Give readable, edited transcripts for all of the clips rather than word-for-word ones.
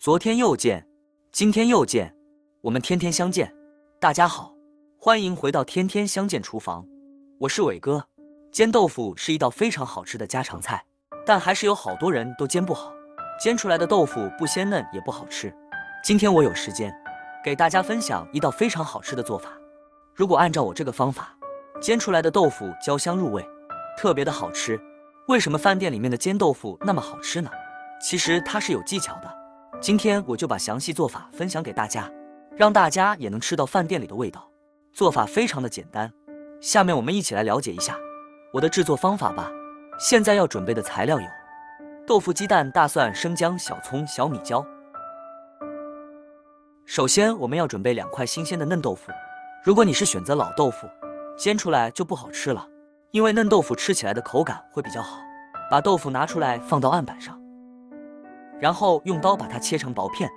昨天又见，今天又见，我们天天相见。大家好，欢迎回到天天相见厨房，我是伟哥。煎豆腐是一道非常好吃的家常菜，但还是有好多人都煎不好，煎出来的豆腐不鲜嫩也不好吃。今天我有时间，给大家分享一道非常好吃的做法。如果按照我这个方法，煎出来的豆腐焦香入味，特别的好吃。为什么饭店里面的煎豆腐那么好吃呢？其实它是有技巧的。今天我就把详细做法分享给大家，让大家也能吃到饭店里的味道。做法非常的简单，下面我们一起来了解一下我的制作方法吧。现在要准备的材料有豆腐、鸡蛋、大蒜、生姜、小葱、小米椒。首先我们要准备2块新鲜的嫩豆腐。如果你是选择老豆腐，煎出来就不好吃了，因为嫩豆腐吃起来的口感会比较好。把豆腐拿出来放到案板上，然后用刀把它切成薄片。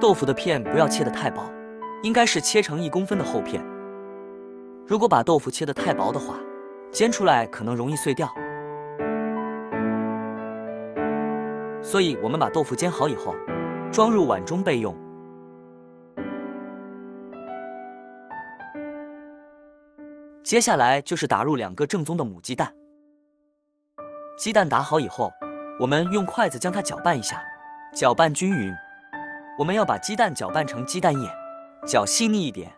豆腐的片不要切得太薄，应该是切成1公分的厚片。如果把豆腐切得太薄的话，煎出来可能容易碎掉。所以我们把豆腐煎好以后，装入碗中备用。接下来就是打入2个正宗的母鸡蛋。鸡蛋打好以后，我们用筷子将它搅拌一下，搅拌均匀。我们要把鸡蛋搅拌成鸡蛋液，搅细腻一点，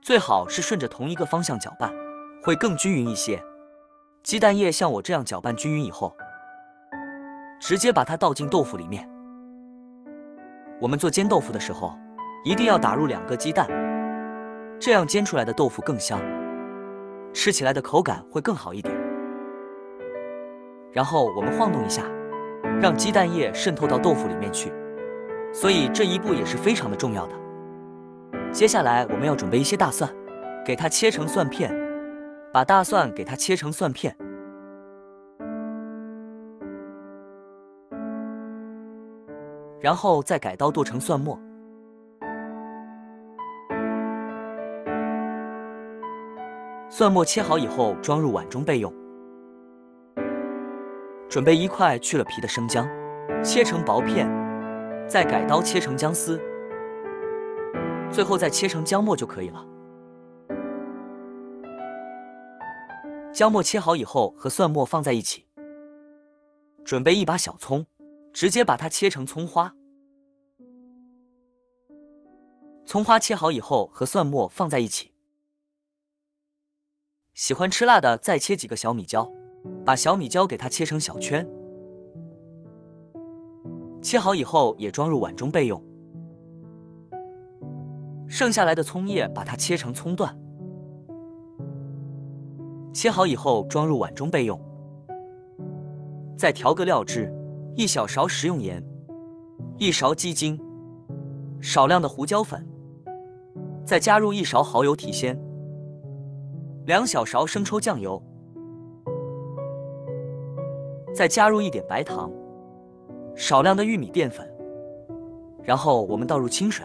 最好是顺着同一个方向搅拌，会更均匀一些。鸡蛋液像我这样搅拌均匀以后，直接把它倒进豆腐里面。我们做煎豆腐的时候，一定要打入2个鸡蛋，这样煎出来的豆腐更香，吃起来的口感会更好一点。然后我们晃动一下，让鸡蛋液渗透到豆腐里面去，所以这一步也是非常的重要的。接下来我们要准备一些大蒜，给它切成蒜片，把大蒜给它切成蒜片，然后再改刀剁成蒜末。蒜末切好以后装入碗中备用。准备1块去了皮的生姜，切成薄片，再改刀切成姜丝，最后再切成姜末就可以了。姜末切好以后和蒜末放在一起。准备1把小葱，直接把它切成葱花。葱花切好以后和蒜末放在一起。喜欢吃辣的再切几个小米椒，把小米椒给它切成小圈，切好以后也装入碗中备用。剩下来的葱叶把它切成葱段，切好以后装入碗中备用。再调个料汁，1小勺食用盐，1勺鸡精，少量的胡椒粉，再加入1勺蚝油提鲜，2小勺生抽酱油，再加入1点白糖，少量的玉米淀粉，然后我们倒入清水，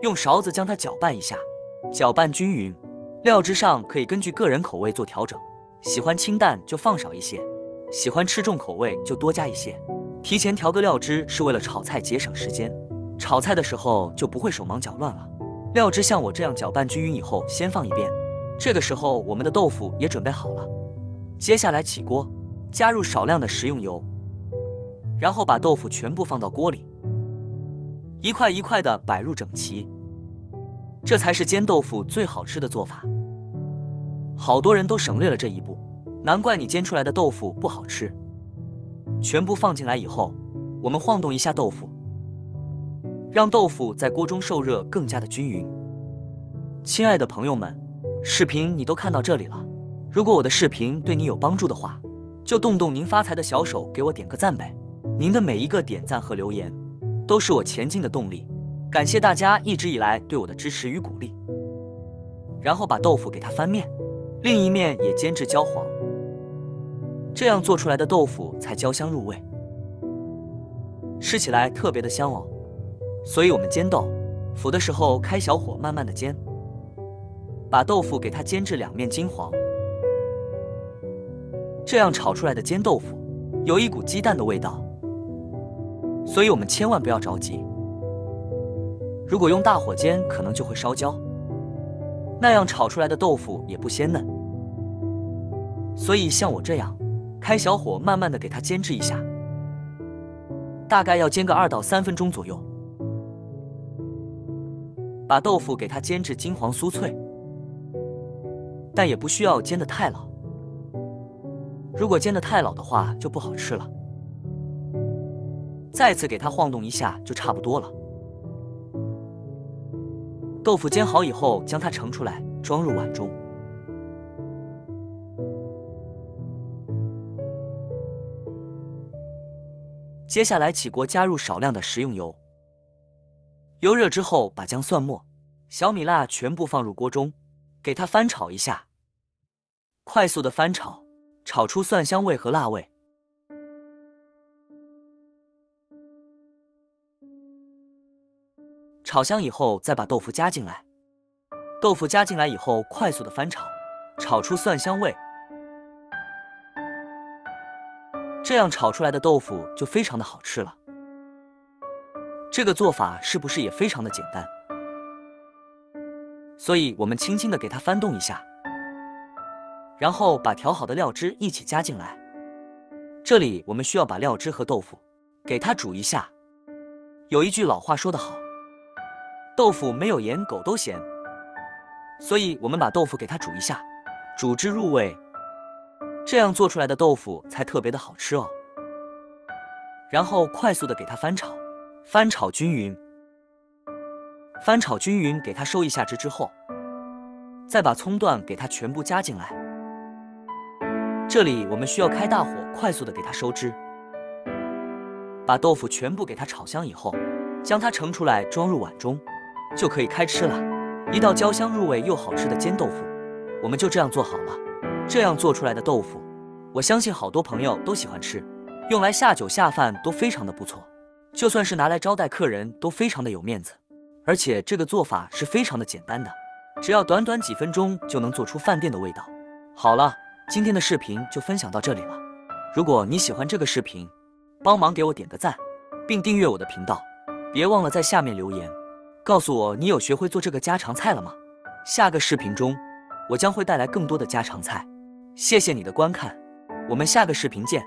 用勺子将它搅拌一下，搅拌均匀。料汁上可以根据个人口味做调整，喜欢清淡就放少一些，喜欢吃重口味就多加一些。提前调个料汁是为了炒菜节省时间，炒菜的时候就不会手忙脚乱了。料汁像我这样搅拌均匀以后先放一边，这个时候我们的豆腐也准备好了。接下来起锅，加入少量的食用油，然后把豆腐全部放到锅里，一块一块的摆入整齐，这才是煎豆腐最好吃的做法。好多人都省略了这一步，难怪你煎出来的豆腐不好吃。全部放进来以后，我们晃动一下豆腐，让豆腐在锅中受热更加的均匀。亲爱的朋友们，视频你都看到这里了，如果我的视频对你有帮助的话，就动动您发财的小手给我点个赞呗。您的每一个点赞和留言都是我前进的动力，感谢大家一直以来对我的支持与鼓励。然后把豆腐给它翻面，另一面也煎至焦黄，这样做出来的豆腐才焦香入味，吃起来特别的香哦。所以我们煎豆腐的时候开小火慢慢的煎，把豆腐给它煎至2面金黄，这样炒出来的煎豆腐有一股鸡蛋的味道，所以我们千万不要着急。如果用大火煎，可能就会烧焦，那样炒出来的豆腐也不鲜嫩。所以像我这样，开小火慢慢的给它煎制一下，大概要煎个2到3分钟左右，把豆腐给它煎至金黄酥脆，但也不需要煎得太老。如果煎得太老的话，就不好吃了。再次给它晃动一下就差不多了。豆腐煎好以后，将它盛出来，装入碗中。接下来起锅，加入少量的食用油。油热之后，把姜、蒜末、小米辣全部放入锅中，给它翻炒一下。快速的翻炒，炒出蒜香味和辣味。炒香以后，再把豆腐加进来。豆腐加进来以后，快速的翻炒，炒出蒜香味。这样炒出来的豆腐就非常的好吃了。这个做法是不是也非常的简单？所以我们轻轻的给它翻动一下，然后把调好的料汁一起加进来。这里我们需要把料汁和豆腐给它煮一下。有一句老话说得好，豆腐没有盐，狗都嫌。所以我们把豆腐给它煮一下，煮至入味，这样做出来的豆腐才特别的好吃哦。然后快速的给它翻炒，翻炒均匀。翻炒均匀，给它收一下汁之后，再把葱段给它全部加进来。这里我们需要开大火，快速的给它收汁。把豆腐全部给它炒香以后，将它盛出来，装入碗中，就可以开吃了。一道焦香入味又好吃的煎豆腐，我们就这样做好了。这样做出来的豆腐，我相信好多朋友都喜欢吃，用来下酒下饭都非常的不错，就算是拿来招待客人都非常的有面子。而且这个做法是非常的简单的，只要短短几分钟就能做出饭店的味道。好了，今天的视频就分享到这里了。如果你喜欢这个视频，帮忙给我点个赞，并订阅我的频道，别忘了在下面留言，告诉我你有学会做这个家常菜了吗？下个视频中，我将会带来更多的家常菜。谢谢你的观看，我们下个视频见。